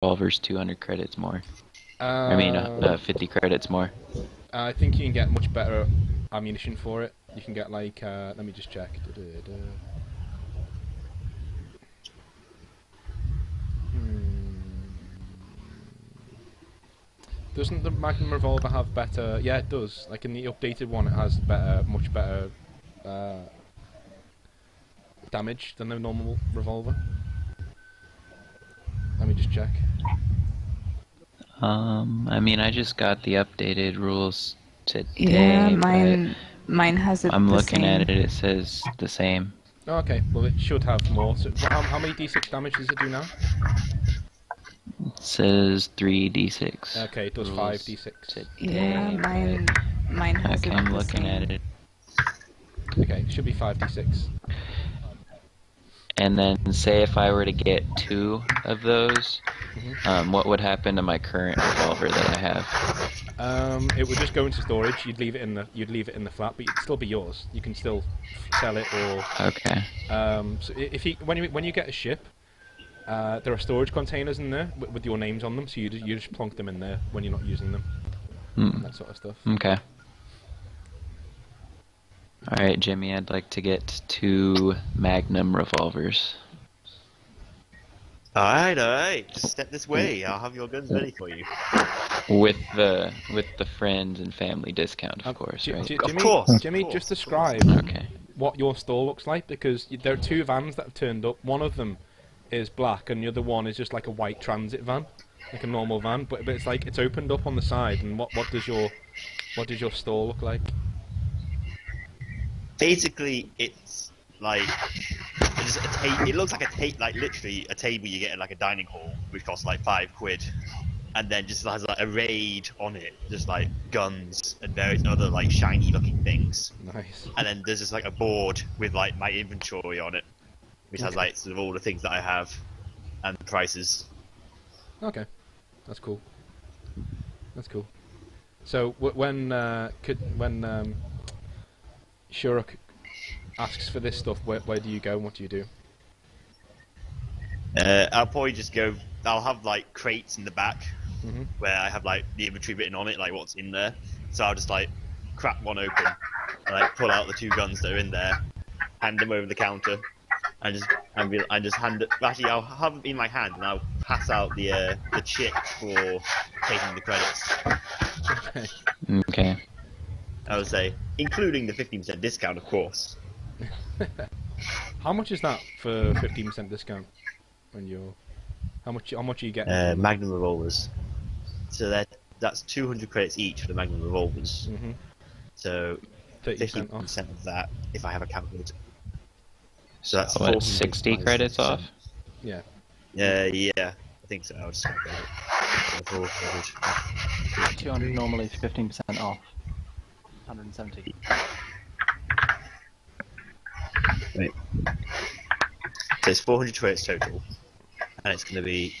revolver's 200 credits more. I mean, 50 credits more. I think you can get much better ammunition for it. You can get like, let me just check. Doesn't the Magnum revolver have better? Yeah, it does. Like in the updated one, it has better, much better damage than the normal revolver. Let me just check. I mean, I just got the updated rules today. Yeah, mine has it. I'm the looking same. at it. It says the same. Oh, okay, well it should have more. So how many d6 damage does it do now? It says 3d6. Okay, it does rules 5d6. today. Yeah, mine has Okay, it. I'm the looking same. at it. Okay, it should be 5d6. And then say if I were to get 2 of those, what would happen to my current revolver that I have? It would just go into storage. You'd leave it in the flat, but it'd still be yours. You can still sell it or. Okay. So if when you get a ship, there are storage containers in there with your names on them. So you just plonk them in there when you're not using them. That sort of stuff. Okay. Alright, Jimmy, I'd like to get 2 Magnum revolvers. Alright. Just step this way. I'll have your guns ready for you. With the friends and family discount, of course, right? Jimmy, just describe what your store looks like, because there are 2 vans that have turned up. One of them is black, and the other one is just like a white transit van, like a normal van. But it's like it's opened up on the side. And what does your store look like? Basically, it's like it looks like like literally a table you get in like a dining hall, which costs like £5, and then just has like a raid on it, just like guns and various other like shiny looking things. Nice. And then there's just like a board with like my inventory on it, which has like sort of all the things that I have and the prices. Okay, that's cool. That's cool. So when Shuruk asks for this stuff, where do you go and what do you do? I'll probably just go. I'll have like crates in the back where I have like the inventory written on it, like what's in there. So I'll just like crack one open and like pull out the 2 guns that are in there, hand them over the counter, and just hand it. Actually, I'll have them in my hand and I'll pass out the chip for taking the credits. Okay. I would say, including the 15% discount, of course. How much is that for 15% discount? When you're, how much are you getting? Magnum revolvers. So that's 200 credits each for the Magnum revolvers. So 30% 50% off. of that, if I have a calculator. So that's What, 60 credits off? Yeah. Yeah, I think so. I'll just go with it. 400. 200 normally is 15% off. 170. Wait. So it's 400 credits total, and it's going to be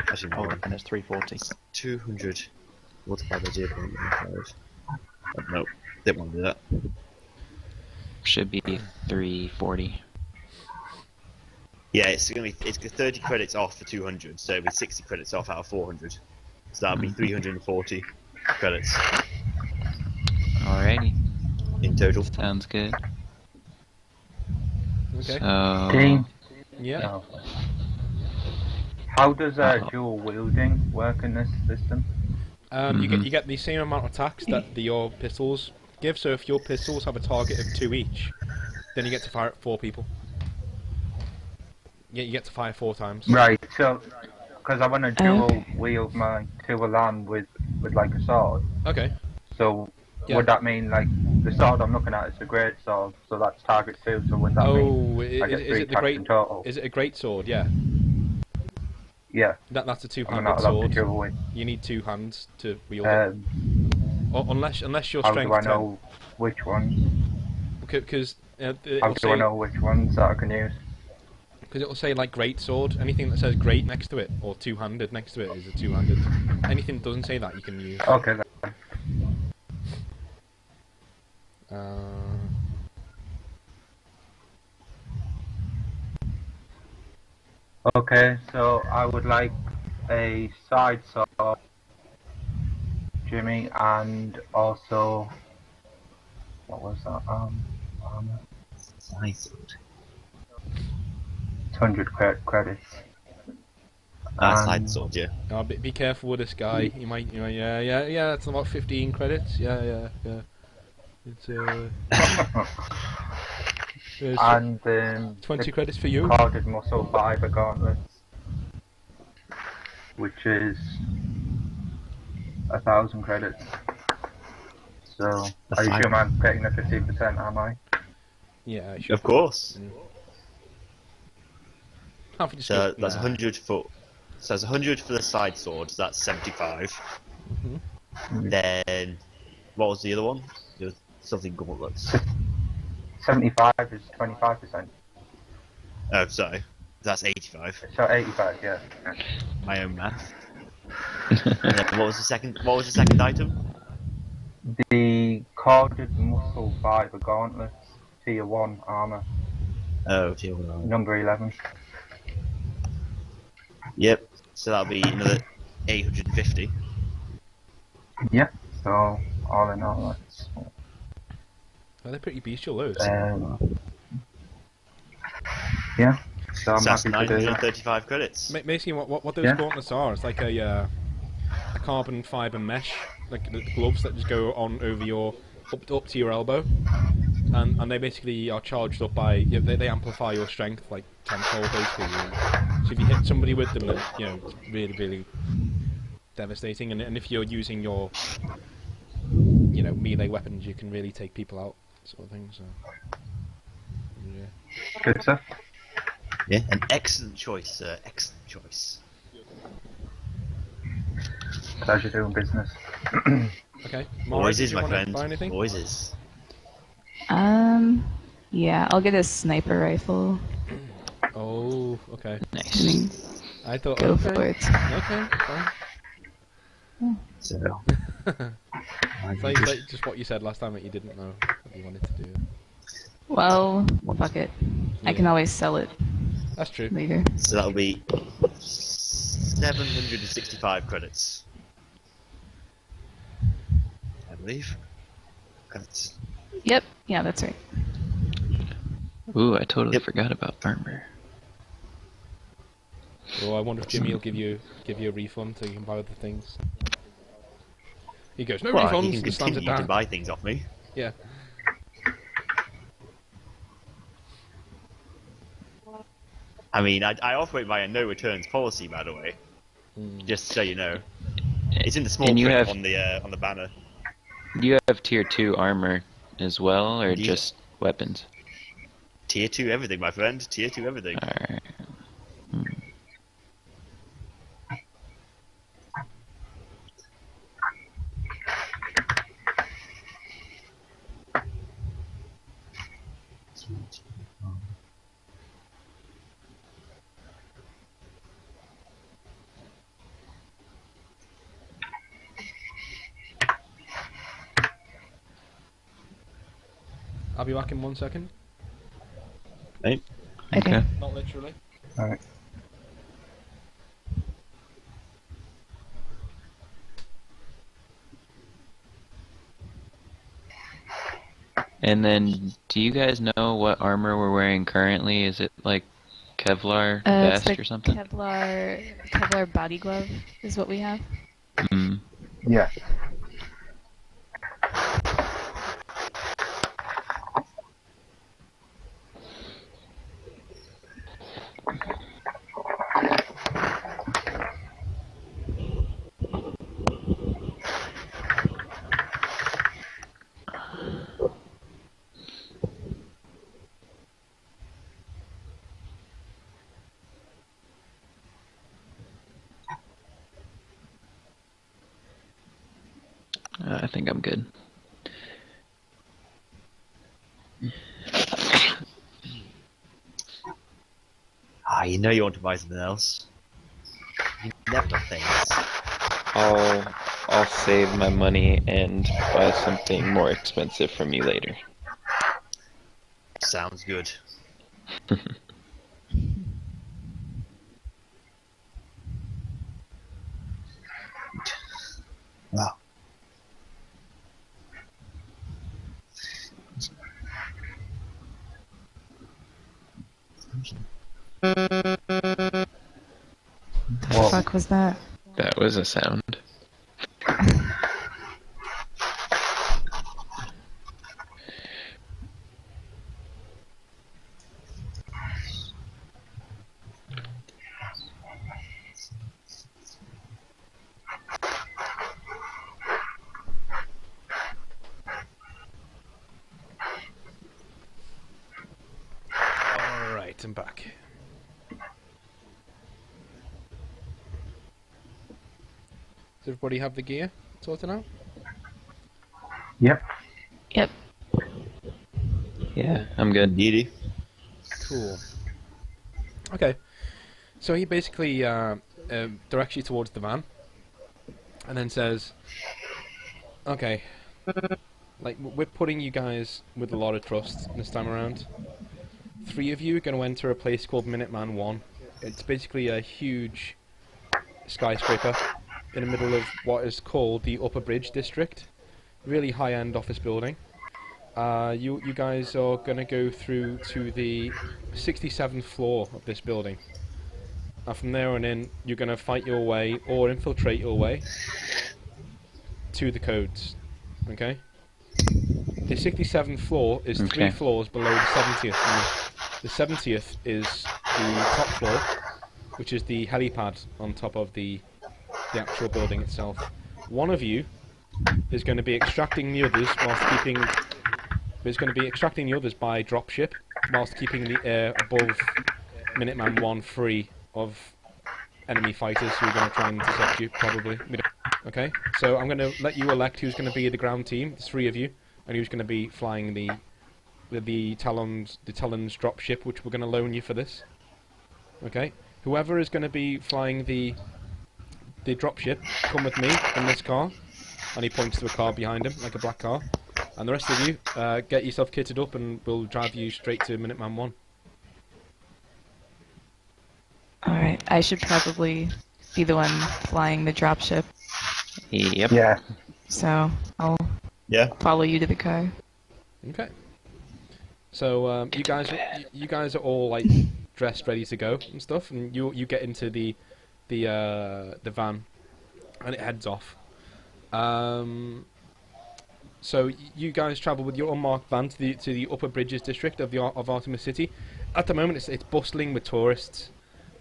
actually more. And it's 340. 200 multiplied by 0.15. Oh, no, didn't want to do that. Should be 340. Yeah, it's 30 credits off for 200, so it'll be 60 credits off out of 400. So that'll be 340 credits Alrighty. in total. Sounds good. Okay. So... Dean, Yeah. how does dual wielding work in this system? You get the same amount of attacks that your pistols give. So if your pistols have a target of 2 each, then you get to fire at 4 people. Yeah, you get to fire 4 times. Right, so, because I want to dual wield my 2 alarm with like a sword. Okay. So, Yeah. would that mean, like, the sword I'm looking at is a great sword, so that's target 2, so would that mean I get 3 attacks in total? Is it a great sword? Yeah. Yeah, That's a I'm two-handed not allowed to sword. dual wield. You need 2 hands to wield it. Or, unless your How strength do I 10. know which ones? Because How do I know which ones that I can use? Because it'll say like great sword. Anything that says great next to it or 2-handed next to it is a 2-handed. Anything that doesn't say that you can use. Okay then. Okay, so I would like a side sword, Jimmy, and also what was that? Armor. Side sword. 100 credits. Side sword, yeah. Oh, be careful with this guy. He might, yeah. It's about 15 credits. Yeah. It's and 20 credits for you. Corded muscle fiber gauntlets, which is 1,000 credits. So, are you sure I'm getting the 15%? Am I? Yeah, I should. Of course. So that's 100 for. So that's 100 for the side sword. So that's 75. Then, what was the other one? There was something gauntlets. 75 is 25%. Oh, sorry. That's 85. So 85, yeah. My own math. And then what was the second? What was the second item? The corded muscle fiber gauntlets, tier 1 armor. Oh, tier 1 armor. Number 11. Yep. So that'll be another 850. Yep. So all in all, that's. They're pretty bestial, those. Yeah. So I'm that's happy to do that. 935 credits. Basically, what those gauntlets are, it's like a carbon fiber mesh, like the gloves that just go on over your up to your elbow, and they basically are charged up by they amplify your strength like tenfold basically. So if you hit somebody with them, then it's really devastating. And if you're using your melee weapons, you can really take people out, sort of thing. So yeah. Good stuff. Yeah, an excellent choice, sir. Excellent choice. Pleasure doing business. Okay. Always is, my friend. friend. Always is. Yeah, I'll get a sniper rifle. Oh, okay. Nice. I thought. Go okay. for it. Okay, fine. So. It's like just what you said last time that you didn't know what you wanted to do. Well, fuck it. I can always sell it That's true. later. So that'll be 765 credits. I believe. Credits. Yep. Yeah, that's right. Ooh, I totally forgot about armor. Oh, I wonder if Jimmy will give you a refund so you can buy other things. He goes, no refunds, He can and slams it continue to down. buy things off me. Yeah. I mean, I operate by a no returns policy, by the way. Just so you know, it's in the small print on the banner. Do you have tier 2 armor as well, or just weapons? Tier 2 everything, my friend. Tier 2 everything. Alright. I'll be back in 1 second. Right. Okay. Not literally. Alright. And then, do you guys know what armor we're wearing currently? Is it like Kevlar vest it's or something? Kevlar body glove is what we have. Yeah. I think I'm good. You know you want to buy something else. You never know things. I'll save my money and buy something more expensive from you later. Sounds good. Wow. The fuck was that? That was a sound. Alright, I'm back. Does everybody have the gear sorted out? Yep. Yep. Yeah, I'm good. Needy. Cool. Okay. So he basically directs you towards the van, and then says, "Okay, like we're putting you guys with a lot of trust this time around. 3 of you are going to enter a place called Minuteman 1. It's basically a huge skyscraper in the middle of what is called the Upper Bridge District. Really high-end office building. You guys are going to go through to the 67th floor of this building. From there on in, you're going to fight your way or infiltrate your way to the codes. Okay? The 67th floor is 3 floors below the 70th. The 70th is the top floor, which is the helipad on top of the actual building itself. One of you is going to be extracting the others whilst keeping... is going to be extracting the others by dropship, whilst keeping the air above Minuteman 1 free of enemy fighters who are going to try and intercept you, probably. Okay, so I'm going to let you elect who's going to be the ground team, the 3 of you, and who's going to be flying the Talon's dropship, which we're going to loan you for this. Okay, whoever is going to be flying the dropship, come with me in this car, and he points to a car behind him, like a black car. And the rest of you, get yourself kitted up, and we'll drive you straight to Minuteman 1. Alright, I should probably be the one flying the dropship. Yep. Yeah. So, I'll follow you to the car. Okay. So you guys are all like dressed, ready to go and stuff, and you get into the van, and it heads off. So you guys travel with your unmarked van to the Upper Bridges district of Artemis City. At the moment, it's bustling with tourists.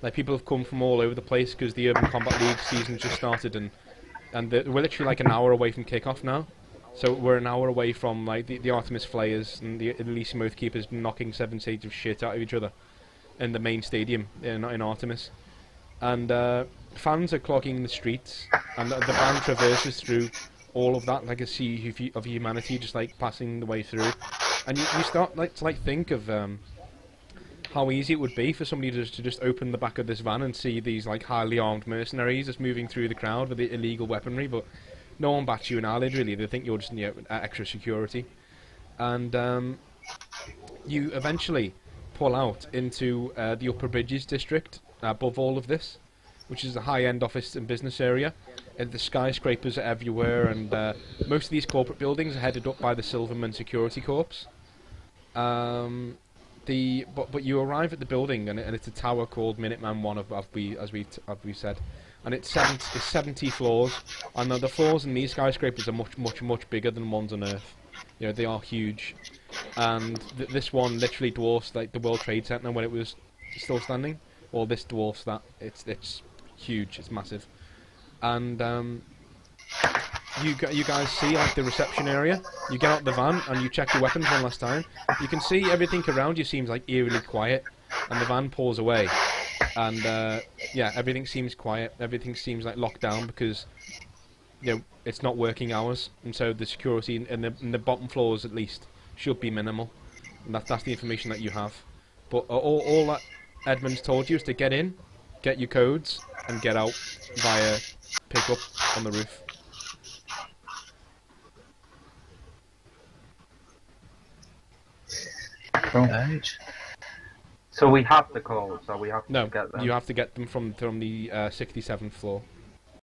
Like, people have come from all over the place because the Urban Combat League season just started, and we're literally like an hour away from kickoff now. So we're an hour away from like the Artemis Flayers and the Elysium Oathkeepers knocking 7 shades of shit out of each other in the main stadium in Artemis. And fans are clogging the streets, and the van traverses through all of that like a sea of humanity, just like passing the way through. And you start to think of how easy it would be for somebody to just open the back of this van and see these like highly armed mercenaries just moving through the crowd with the illegal weaponry, but no one bats you an eyelid, really. They think you're just extra security. And you eventually pull out into the Upper Bridges district above all of this, which is a high-end office and business area. The skyscrapers are everywhere, and most of these corporate buildings are headed up by the Silverman Security Corps. But you arrive at the building, and it's a tower called Minuteman 1, as we said, and it's 70 floors. And the floors in these skyscrapers are much bigger than ones on Earth. You know, they are huge, and this one literally dwarfs like the World Trade Center when it was still standing. Well, this dwarfs that. It's huge. It's massive, and you guys see like the reception area. You get out the van and you check your weapons one last time. You can see everything around you seems like eerily quiet, and the van pulls away, and yeah, everything seems quiet. Everything seems like locked down because it's not working hours, and so the security in the bottom floors at least should be minimal. And that's the information that you have. But all that Edmund's told you is to get in, get your codes, and get out via pickup on the roof. Cool. Right. So we have the codes, so we have to get them. You have to get them from the 67th floor.